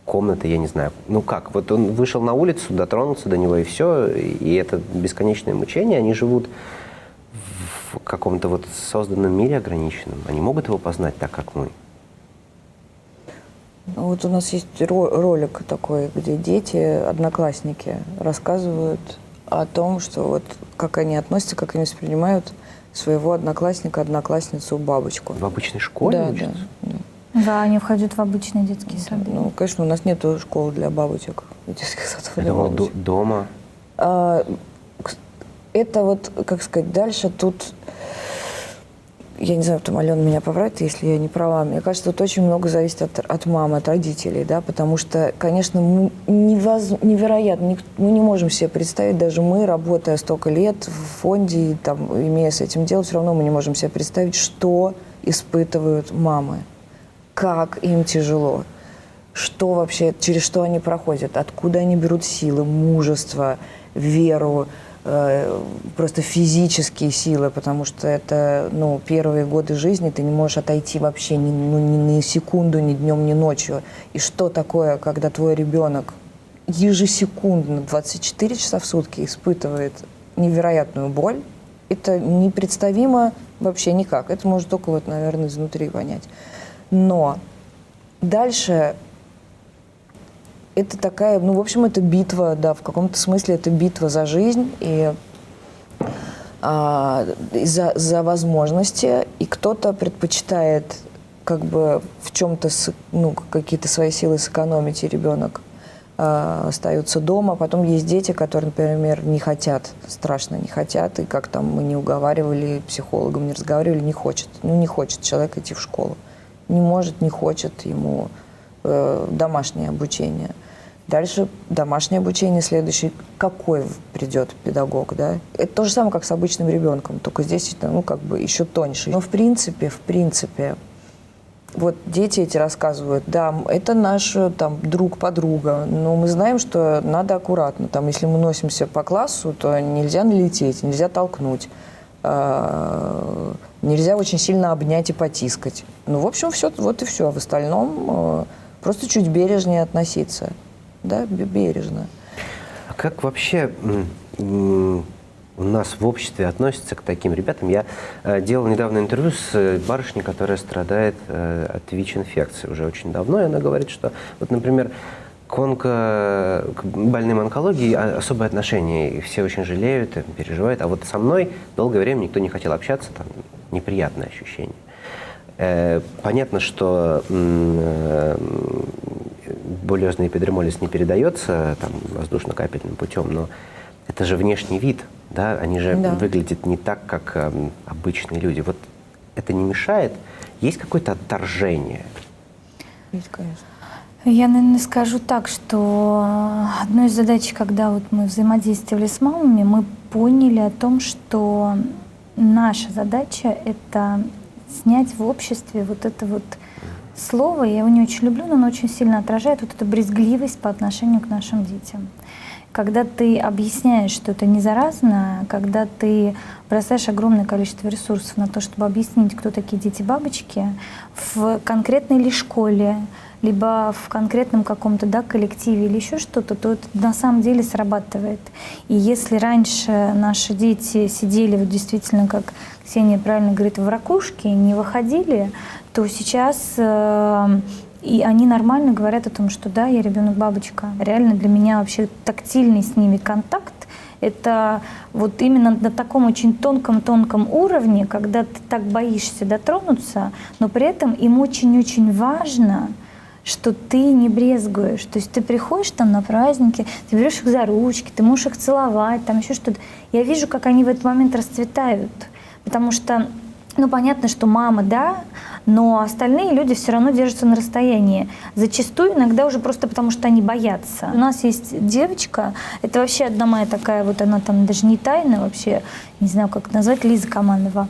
S3: комната, я не знаю. Ну как, вот он вышел на улицу, дотронулся до него, и все, и это бесконечное мучение. Они живут в каком-то вот созданном мире ограниченном. Они могут его познать так, как мы?
S1: Вот у нас есть ролик такой, где дети, одноклассники, рассказывают о том, что вот как они относятся, как они воспринимают своего одноклассника, одноклассницу, бабочку.
S3: В обычной школе
S1: Да,
S3: учатся?
S1: да.
S2: Да, они входят в обычные детские сады.
S1: Ну, конечно, у нас нет школы для бабочек, детских садов
S3: Я
S1: для
S3: думал,
S1: бабочек.
S3: дома.
S1: Это вот, как сказать, дальше тут, я не знаю, там Алена меня поправит, если я не права, мне кажется, тут очень много зависит от мамы, от родителей, да, потому что, конечно, невероятно, мы не можем себе представить, даже мы, работая столько лет в фонде, там, имея с этим дело, все равно мы не можем себе представить, что испытывают мамы, как им тяжело, что вообще, через что они проходят, откуда они берут силы, мужество, веру, просто физические силы, потому что это, ну, первые годы жизни ты не можешь отойти вообще ни на секунду, ни днем, ни ночью. И что такое, когда твой ребенок ежесекундно, 24 часа в сутки испытывает невероятную боль, это непредставимо вообще никак. Это можно только, вот, наверное, изнутри понять. Но дальше это такая, ну, в общем, это битва, да, в каком-то смысле это битва за жизнь и за возможности. И кто-то предпочитает как бы в чем-то, ну, какие-то свои силы сэкономить, и ребенок остается дома. Потом есть дети, которые, например, не хотят, страшно не хотят, и как там мы не уговаривали, психологом не разговаривали, не хочет. Ну, не хочет человек идти в школу. Не может, не хочет, ему домашнее обучение. Дальше домашнее обучение, следующий, какой придет педагог, да? Это то же самое, как с обычным ребенком, только здесь, ну, как бы еще тоньше. Но в принципе, вот дети эти рассказывают, да, это наш там друг, подруга, но мы знаем, что надо аккуратно. Там, если мы носимся по классу, то нельзя налететь, нельзя толкнуть, нельзя очень сильно обнять и потискать. Ну, в общем, все, вот и все. В остальном просто чуть бережнее относиться. Да, бережно.
S3: А как вообще у нас в обществе относятся к таким ребятам? Я делал недавно интервью с барышней, которая страдает от ВИЧ-инфекции уже очень давно, и она говорит, что, вот, например, к больным онкологией особое отношение, и все очень жалеют, переживают, а вот со мной долгое время никто не хотел общаться, там неприятное ощущение. Понятно, что булезный эпидермолиз не передается там воздушно-капельным путем, но это же внешний вид, да, они же выглядят не так, как обычные люди. Вот это не мешает? Есть какое-то отторжение?
S1: Есть, конечно.
S2: Я, наверное, скажу так, что одной из задач, когда вот мы взаимодействовали с мамами, мы поняли о том, что наша задача — это снять в обществе вот это вот слово, я его не очень люблю, но оно очень сильно отражает вот эту брезгливость по отношению к нашим детям. Когда ты объясняешь, что это не заразно, когда ты бросаешь огромное количество ресурсов на то, чтобы объяснить, кто такие дети-бабочки, в конкретной ли школе, либо в конкретном каком-то, да, коллективе или еще что-то, то это на самом деле срабатывает. И если раньше наши дети сидели вот действительно, как Ксения правильно говорит, в ракушке, не выходили, то сейчас и они нормально говорят о том, что да, я ребенок-бабочка. Реально для меня вообще тактильный с ними контакт Это вот именно на таком очень тонком уровне, когда ты так боишься дотронуться, но при этом им очень-очень важно, что ты не брезгуешь. То есть ты приходишь там на праздники, ты берешь их за ручки, ты можешь их целовать, там еще что-то. Я вижу, как они в этот момент расцветают. Потому что, ну, понятно, что мама, да, но остальные люди все равно держатся на расстоянии. Зачастую иногда уже просто потому, что они боятся. У нас есть девочка, это вообще одна моя такая, вот она там даже не тайна вообще, не знаю, как это назвать, Лиза Команова.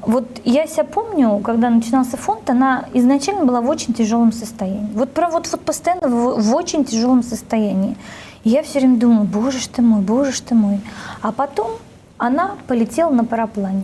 S2: Вот я себя помню, когда начинался фонд, она изначально была в очень тяжелом состоянии. Вот прям вот постоянно в очень тяжелом состоянии. И я все время думала, боже ж ты мой, боже ж ты мой. А потом она полетела на параплане.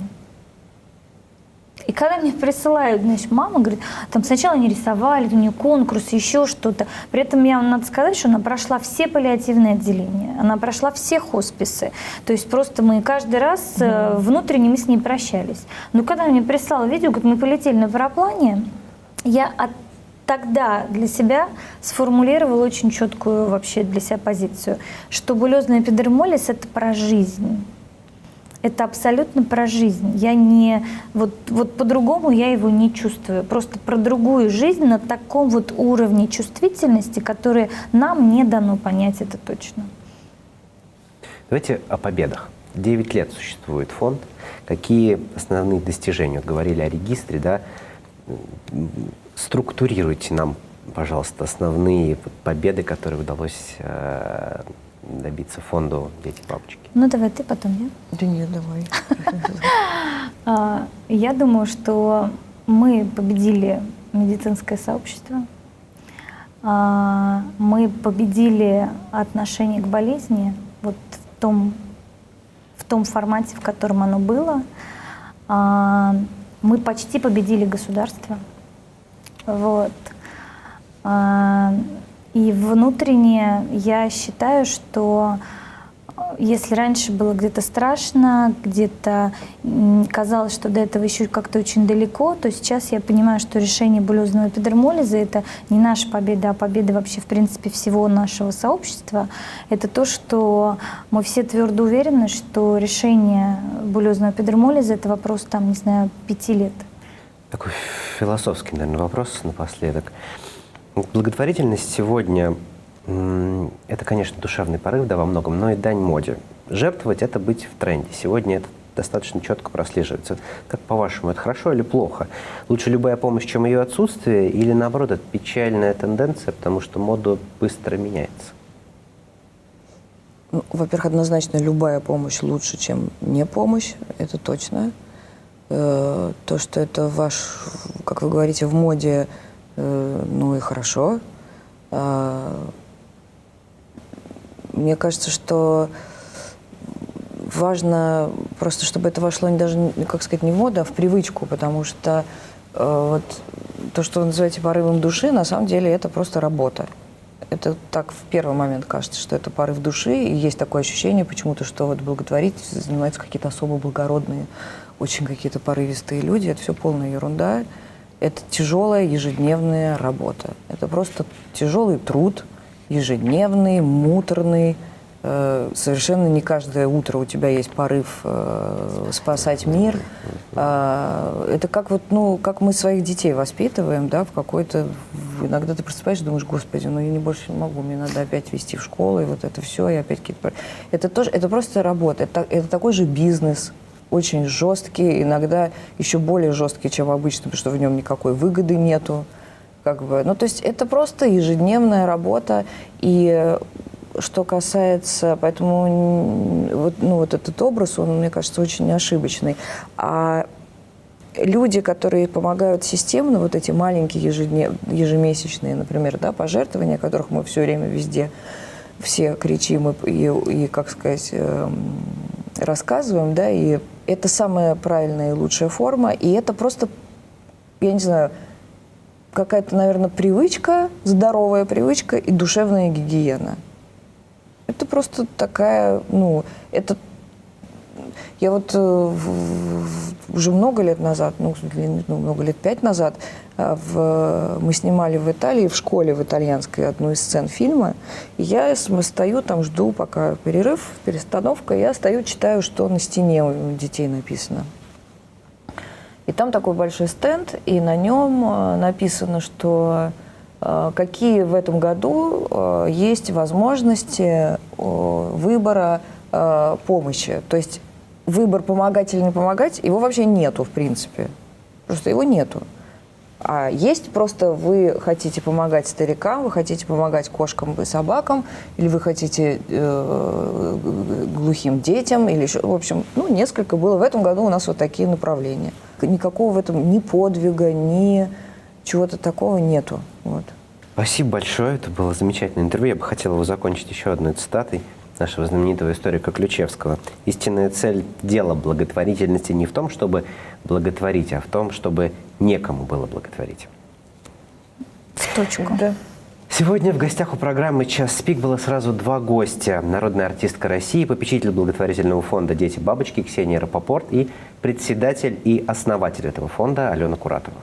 S2: И когда мне присылают, значит, мама говорит, там сначала они рисовали, у нее конкурс, еще что-то. При этом мне надо сказать, что она прошла все паллиативные отделения, она прошла все хосписы. То есть просто мы каждый раз внутренне мы с ней прощались. Но когда мне прислала видео, как мы полетели на параплане, я тогда для себя сформулировала очень четкую вообще для себя позицию, что булезный эпидермолиз – это про жизнь. Это абсолютно про жизнь. Я не вот по-другому я его не чувствую. Просто про другую жизнь на таком вот уровне чувствительности, который нам не дано понять, это точно.
S3: Давайте о победах. 9 лет существует фонд. Какие основные достижения? Говорили о регистре, да? Структурируйте нам, пожалуйста, основные победы, которые удалось добиться фонду «Дети бабочки».
S2: Ну, давай ты, потом я.
S1: Да нет, давай.
S2: Я думаю, что мы победили медицинское сообщество, мы победили отношение к болезни вот в том формате, в котором оно было. Мы почти победили государство. Вот. И внутренне я считаю, что если раньше было где-то страшно, где-то казалось, что до этого еще как-то очень далеко, то сейчас я понимаю, что решение булезного эпидермолиза — это не наша победа, а победа вообще, в принципе, всего нашего сообщества. Это то, что мы все твердо уверены, что решение булезного эпидермолиза — это вопрос, там, не знаю, 5 лет.
S3: Такой философский, наверное, вопрос напоследок. Благотворительность сегодня это, конечно, душевный порыв, да, во многом, но и дань моде. Жертвовать — это быть в тренде. Сегодня это достаточно четко прослеживается. Как по-вашему, это хорошо или плохо? Лучше любая помощь, чем ее отсутствие, или наоборот, это печальная тенденция, потому что мода быстро меняется?
S1: Ну, во-первых, однозначно любая помощь лучше, чем не помощь, это точно. То, что это ваш, как вы говорите, в моде, ну и хорошо. Мне кажется, что важно просто, чтобы это вошло даже, как сказать, не в моду, а в привычку, потому что вот то, что вы называете порывом души, на самом деле это просто работа. Это так в первый момент кажется, что это порыв души, и есть такое ощущение почему-то, что вот благотворительностью занимаются какие-то особо благородные, очень какие-то порывистые люди. Это все полная ерунда. Это тяжелая ежедневная работа. Это просто тяжелый труд, ежедневный, муторный. Совершенно не каждое утро у тебя есть порыв спасать мир. Это как вот, ну, как мы своих детей воспитываем, да, в какой-то... Иногда ты просыпаешься и думаешь, господи, ну я не больше не могу, мне надо опять везти в школу, и вот это все, и опять какие-то... Это тоже, это просто работа, это такой же бизнес, очень жесткий, иногда еще более жесткий, чем обычно, потому что в нем никакой выгоды нету. Как бы. Ну, то есть это просто ежедневная работа, и что касается, поэтому вот, ну, вот этот образ, он, мне кажется, очень ошибочный. А люди, которые помогают системно, вот эти маленькие ежемесячные, например, да, пожертвования, о которых мы все время везде все кричим и как сказать, рассказываем, да, и это самая правильная и лучшая форма, и это просто, я не знаю, какая-то, наверное, привычка, здоровая привычка и душевная гигиена. Это просто такая, ну, это... Я вот уже много лет назад, много лет 5 назад, мы снимали в Италии, в школе в итальянской, одну из сцен фильма. И я стою там, жду, пока перерыв, перестановка, я стою, читаю, что на стене у детей написано. И там такой большой стенд, и на нем написано, что какие в этом году есть возможности выбора помощи. То есть выбор помогать или не помогать, его вообще нету, в принципе. Просто его нету. А есть просто вы хотите помогать старикам, вы хотите помогать кошкам и собакам, или вы хотите глухим детям, или еще, в общем, несколько было. В этом году у нас вот такие направления. Никакого в этом ни подвига, ни чего-то такого нету. Вот.
S3: Спасибо большое, это было замечательное интервью. Я бы хотел его закончить еще одной цитатой нашего знаменитого историка Ключевского. Истинная цель дела благотворительности не в том, чтобы благотворить, а в том, чтобы некому было благотворить.
S2: В точку.
S1: Да.
S3: Сегодня в гостях у программы «Час пик» было сразу два гостя. Народная артистка России, попечитель благотворительного фонда «Дети-бабочки» Ксения Рапопорт и председатель и основатель этого фонда Алена Куратова.